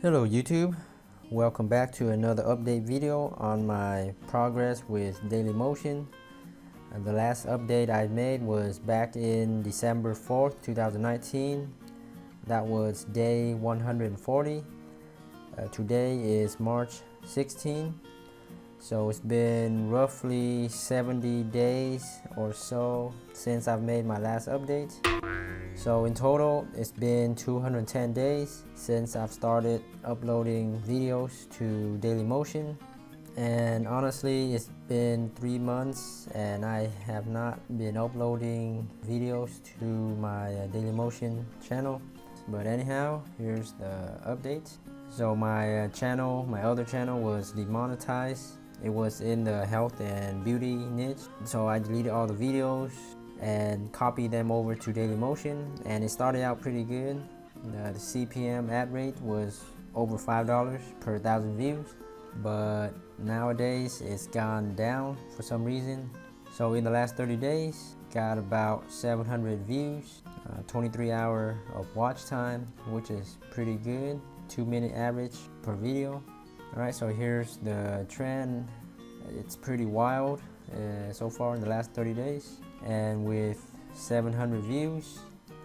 Hello YouTube, welcome back to another update video on my progress with DailyMotion. The last update I made was back in December 4th, 2019. That was day 140. Today is March 16. So it's been roughly 70 days or so since I've made my last update. So in total, it's been 210 days since I've started uploading videos to DailyMotion. And honestly, it's been 3 months and I have not been uploading videos to my DailyMotion channel. But anyhow, here's the update. So my other channel was demonetized. It was in the health and beauty niche. So I deleted all the videos and copied them over to DailyMotion, and it started out pretty good. The CPM ad rate was over $5 per 1,000 views, but nowadays it's gone down for some reason. So in the last 30 days, got about 700 views, 23 hours of watch time, which is pretty good. 2-minute average per video. Alright, so here's the trend. It's pretty wild so far in the last 30 days. And with 700 views,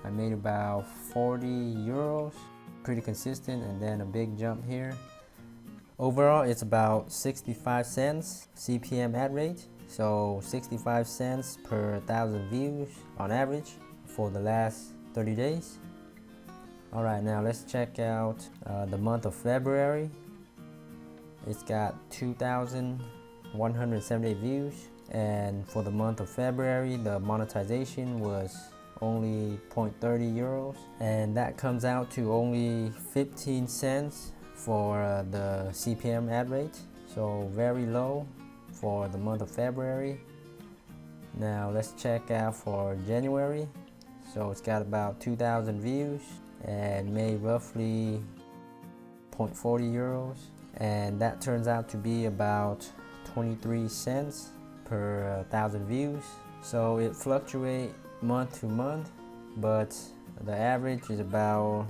I made about 40 euros. Pretty consistent, and then a big jump here. Overall, it's about 65 cents CPM ad rate. So 65 cents per 1,000 views on average for the last 30 days. Alright, now let's check out the month of February. It's got 2,178 views, and for the month of February, the monetization was only 0.30 euros, and that comes out to only 15 cents for the CPM ad rate. So very low for the month of February. Now let's check out for January. So it's got about 2,000 views and made roughly 0.40 euros, and that turns out to be about 23 cents per 1,000 views. So it fluctuates month to month, but the average is about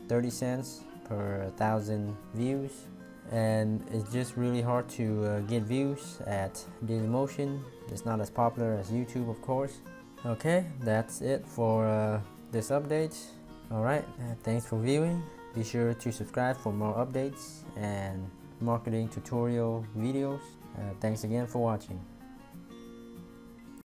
30 cents per 1,000 views. And it's just really hard to get views at DailyMotion. It's not as popular as YouTube, of course. Okay, that's it for this update. Alright, thanks for viewing. Be sure to subscribe for more updates and marketing tutorial videos. Thanks again for watching.